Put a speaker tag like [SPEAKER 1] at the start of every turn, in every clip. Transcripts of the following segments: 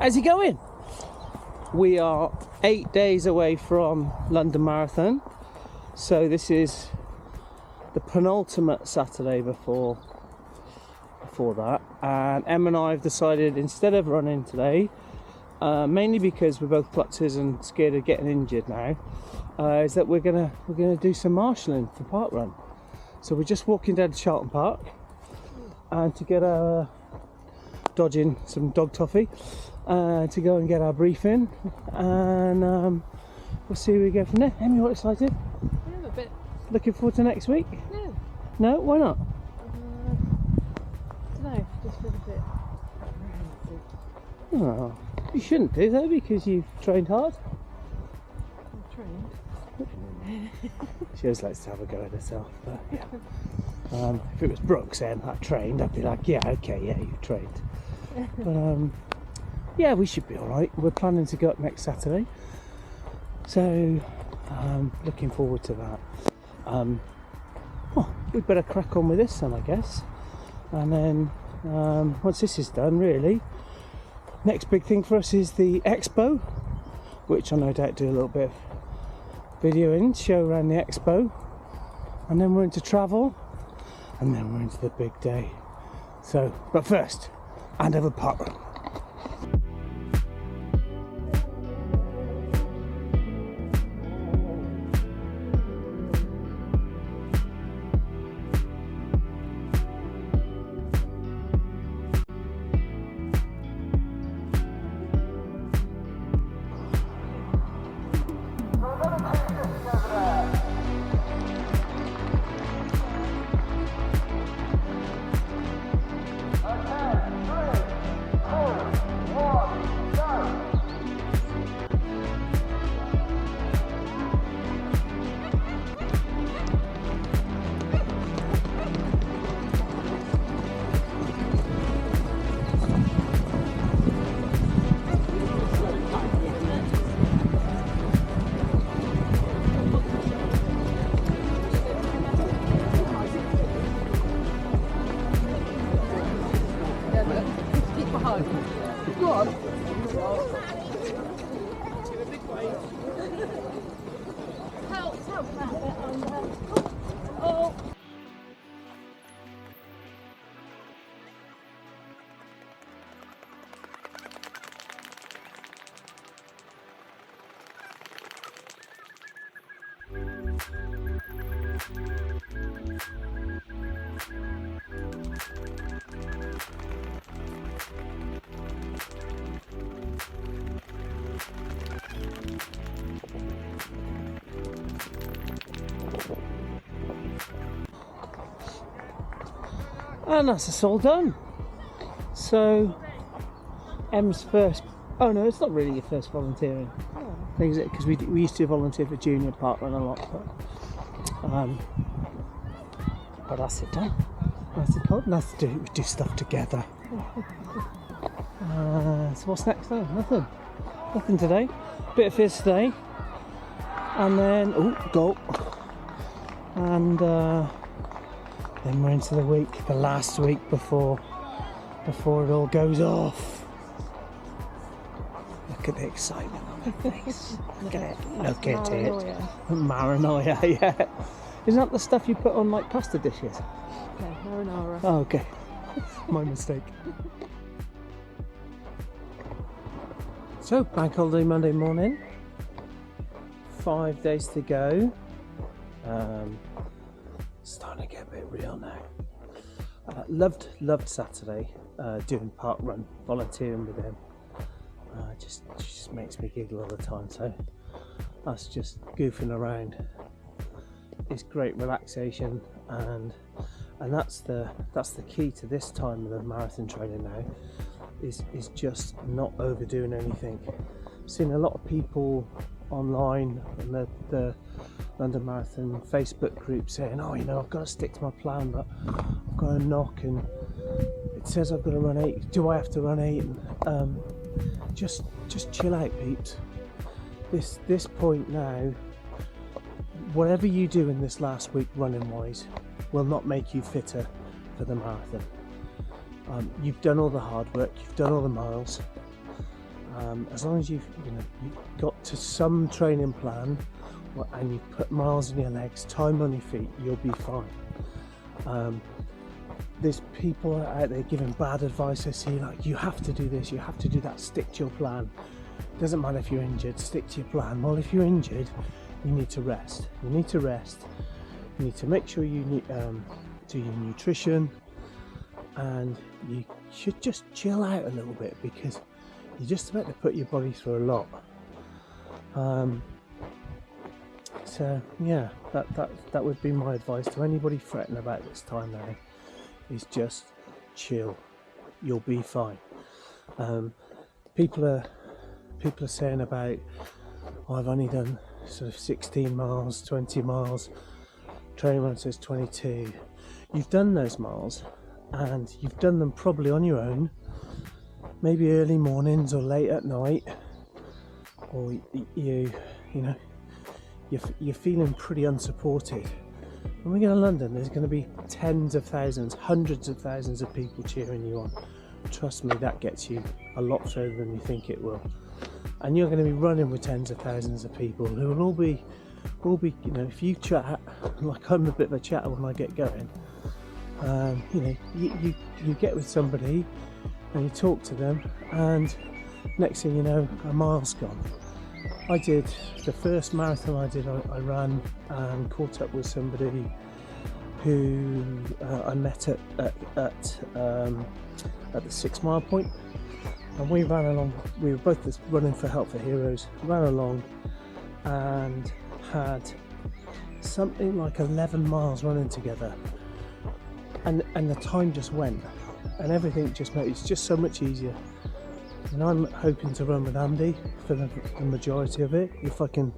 [SPEAKER 1] How's it going? We are 8 days away from London Marathon, so this is the penultimate Saturday before that, and Em and I have decided, instead of running today, mainly because we're both klutzes and scared of getting injured now, is that we're gonna do some marshalling for park run. So we're just walking down to Charlton Park and to get our dodging some dog toffee, to go and get our briefing, and we'll see where we go from there. Em, you excited?
[SPEAKER 2] Yeah, a bit.
[SPEAKER 1] Looking forward to next week?
[SPEAKER 2] No.
[SPEAKER 1] No? Why not?
[SPEAKER 2] I don't know, just feel a bit apprehensive.
[SPEAKER 1] Oh, you shouldn't do though, because you've trained hard.
[SPEAKER 2] I'm trained.
[SPEAKER 1] She always likes to have a go at herself, but yeah. If it was Brooks then that trained, I'd be like, yeah, okay, yeah, you trained. But yeah, we should be alright. We're planning to go up next Saturday, so looking forward to that. Well, we'd better crack on with this then, I guess, and then once this is done, really, next big thing for us is the Expo, which I no doubt do a little bit of videoing, show around the Expo, and then we're into travel, and then we're into the big day. So, but first, Andover Park Run. Go on. Oh. And that's us all done. So, Em's first. Oh no, it's not really your first volunteering. Oh. Is it? Because we used to volunteer for junior park run a lot, but that's it done. That's it called. That's to do. We do stuff together. So what's next then? Nothing today. Bit of fizz today, and then goal, and then we're into the week, the last week before it all goes off. Look at the excitement on my face. Look at it. Look at it. Maranoia, yeah. Isn't that the stuff you put on like pasta dishes?
[SPEAKER 2] No, marinara.
[SPEAKER 1] Oh, okay. My mistake. So, bank holiday Monday morning. 5 days to go. Starting to get a bit real now. Loved Saturday, doing park run, volunteering with him. Just makes me giggle all the time. So us just goofing around is great relaxation, and that's the key to this time of the marathon training now. Is just not overdoing anything. I've seen a lot of people online and the London Marathon Facebook group saying, oh, I've got to stick to my plan, but I've got a knock and it says I've got to run 8. Do I have to run 8? Just chill out, peeps. This point now, whatever you do in this last week running wise will not make you fitter for the marathon. You've done all the hard work, you've done all the miles. As long as you've got to some training plan, and you put miles in your legs, time on your feet, you'll be fine. There's people out there giving bad advice. I see, like, you have to do this, you have to do that, stick to your plan. Doesn't matter if you're injured, stick to your plan. Well, if you're injured, you need to rest. You need to rest. You need to make sure you do your nutrition, and you should just chill out a little bit, because you're just about to put your body through a lot. So yeah, that would be my advice to anybody fretting about this time now, is just chill. You'll be fine. People are saying about, oh, I've only done sort of 16 miles, 20 miles. Training run says 22. You've done those miles, and you've done them probably on your own, maybe early mornings or late at night, or you're feeling pretty unsupported. When we go to London, there's going to be tens of thousands, hundreds of thousands of people cheering you on. Trust me, that gets you a lot further than you think it will. And you're going to be running with tens of thousands of people who will all be, if you chat, like I'm a bit of a chatter when I get going, you get with somebody and you talk to them, and next thing you know, a mile's gone. I did the first marathon I ran and caught up with somebody who I met at the 6 mile point, and we ran along. We were both running for Help for Heroes, ran along and had something like 11 miles running together, and the time just went, and everything just made it's just so much easier. And I'm hoping to run with Andy for the majority of it, if I can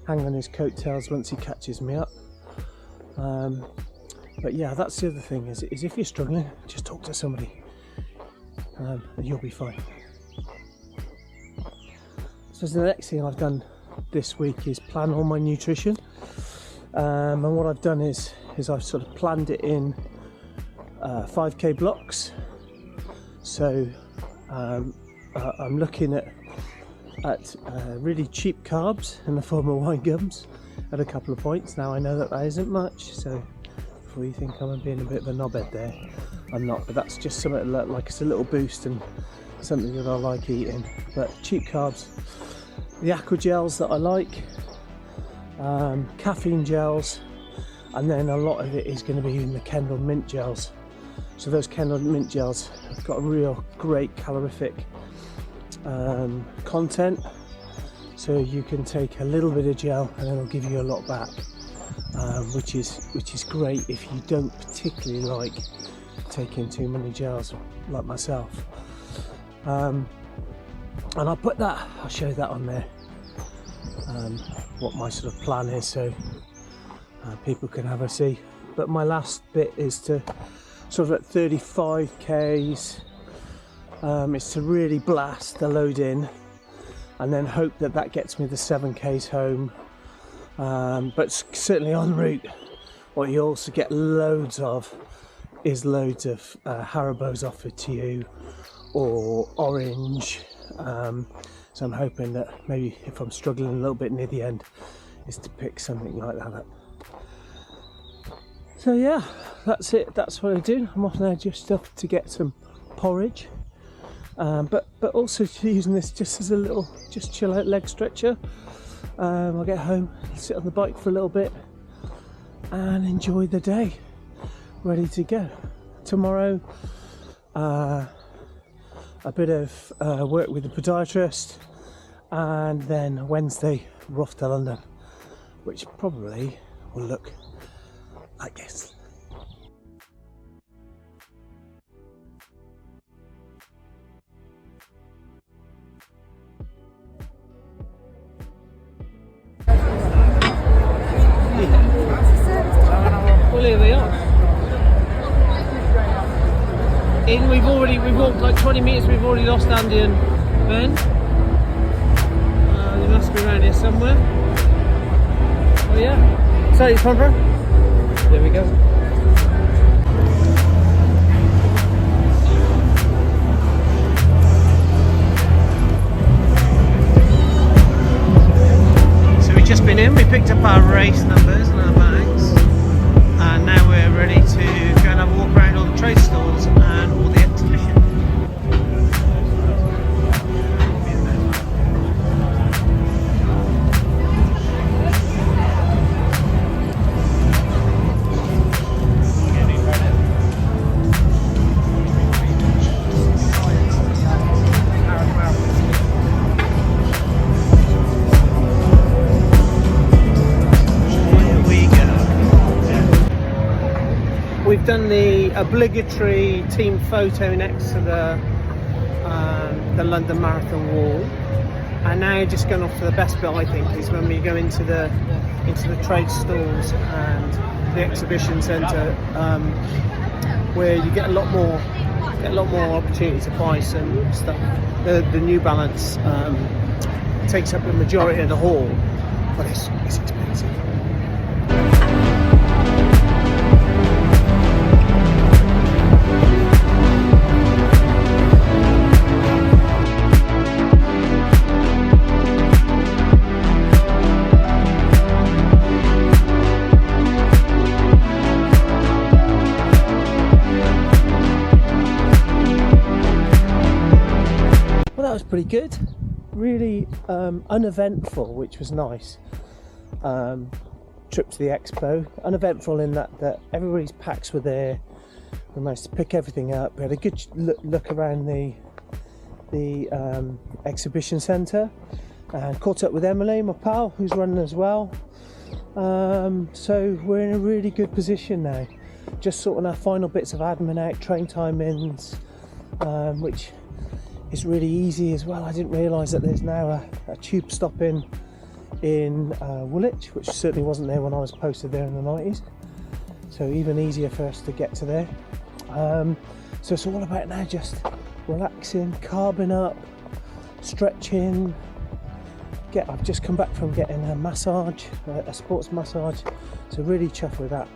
[SPEAKER 1] hang on his coattails once he catches me up. But yeah, that's the other thing, is if you're struggling, just talk to somebody, and you'll be fine. So the next thing I've done this week is plan all my nutrition, and what I've done is I've sort of planned it in 5k blocks. So I'm looking at really cheap carbs in the form of wine gums at a couple of points. Now I know that isn't much, so before you think I'm being a bit of a knobhead there, I'm not, but that's just something like it's a little boost and something that I like eating. But cheap carbs, the aqua gels that I like, caffeine gels, and then a lot of it is going to be in the Kendall mint gels. So those Kendall mint gels have got a real great calorific content, so you can take a little bit of gel and it'll give you a lot back, which is great if you don't particularly like taking too many gels like myself. And I'll show that on there, what my sort of plan is, so people can have a see. But my last bit is to sort of at 35k's, is to really blast the load in, and then hope that gets me the 7k's home. But certainly en route, what you also get loads of is loads of Haribo's offered to you, or orange. So I'm hoping that maybe if I'm struggling a little bit near the end, is to pick something like that up. So yeah, that's it. That's what I do. I'm off now just up to get some porridge, but also using this just as a little chill out leg stretcher. I'll get home, sit on the bike for a little bit, and enjoy the day. Ready to go. Tomorrow, a bit of work with the podiatrist, and then Wednesday we're off to London, which probably will look like this. Well, here we are. We've walked like 20 metres, we've already lost Andy and Ben. They must be around here somewhere. Oh yeah. So it's Contra. There we go. in, we picked up our race numbers and our bags, and now we're ready to go and have a walk around all the trade stalls and all the exhibition. We've done the obligatory team photo next to the London Marathon wall, and now just going off to the best bit, I think, is when we go into the trade stalls and the exhibition centre, where you get a lot more opportunity to buy some stuff. The New Balance takes up the majority of the hall, but it's expensive. That was pretty good, really uneventful, which was nice. Trip to the Expo, uneventful in that everybody's packs were there. We managed to pick everything up. We had a good look around the exhibition centre and caught up with Emily, my pal, who's running as well. So we're in a really good position now, just sorting our final bits of admin out, train timings, which is really easy as well. I didn't realise that there's now a tube stop in Woolwich, which certainly wasn't there when I was posted there in the 90s. So even easier for us to get to there. So it's all about now just relaxing, carbing up, stretching. I've just come back from getting a massage, a sports massage. So really chuffed with that.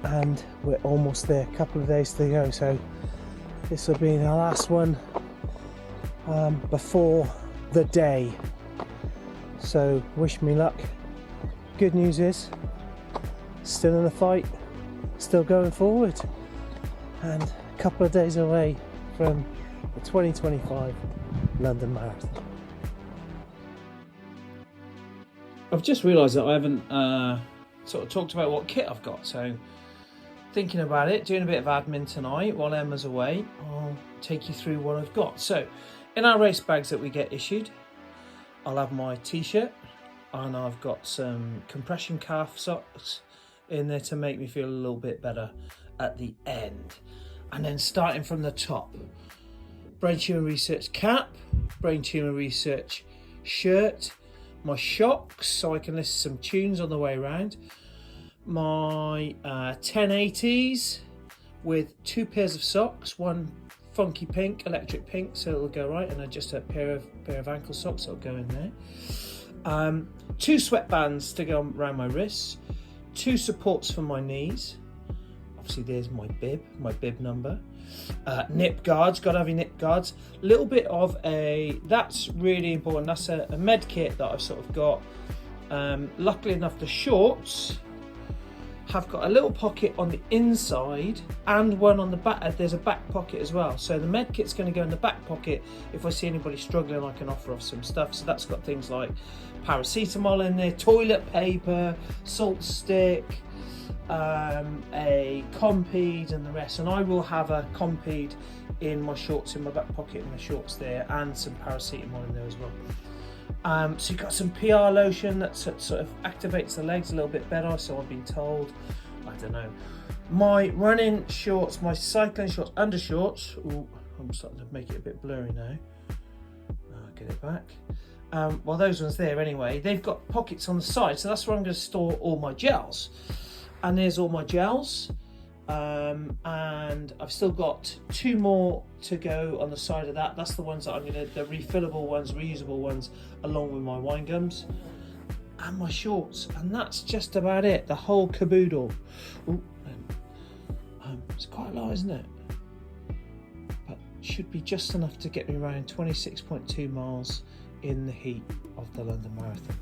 [SPEAKER 1] And we're almost there, a couple of days to go. So this will be the last one before the day, so wish me luck. Good news is still in the fight, still going forward, and a couple of days away from the 2025 London Marathon. I've just realised that I haven't sort of talked about what kit I've got, so thinking about it, doing a bit of admin tonight while Emma's away, I'll take you through what I've got. So in our race bags that we get issued, I'll have my t-shirt, and I've got some compression calf socks in there to make me feel a little bit better at the end. And then starting from the top, Brain Tumor Research cap, Brain Tumor Research shirt, my shocks so I can listen to some tunes on the way around, my 1080s with 2 pairs of socks, one funky pink, electric pink, so it'll go right, and then just a pair of ankle socks that'll go in there. 2 sweatbands to go around my wrists, 2 supports for my knees. Obviously there's my bib number. Nip guards, gotta have your nip guards. Little bit of that's really important, that's a med kit that I've sort of got. Luckily enough, the shorts have got a little pocket on the inside and one on the back. There's a back pocket as well, so the med kit's going to go in the back pocket. If I see anybody struggling, I can offer off some stuff. So that's got things like paracetamol in there, toilet paper, salt stick, a Compede and the rest. And I will have a Compede in my shorts, in my back pocket in my shorts there, and some paracetamol in there as well. So you've got some PR lotion that sort of activates the legs a little bit better, so I've been told. I don't know. My running shorts, my cycling shorts, undershorts. Ooh, I'm starting to make it a bit blurry now. I'll get it back. Well, those ones there anyway, they've got pockets on the side, so that's where I'm going to store all my gels. And there's all my gels. And I've still got 2 more to go on the side of that. That's the ones that I'm going to, the refillable ones, reusable ones, along with my wine gums and my shorts. And that's just about it, the whole caboodle. Ooh, it's quite a lot, isn't it? But should be just enough to get me around 26.2 miles in the heat of the London Marathon.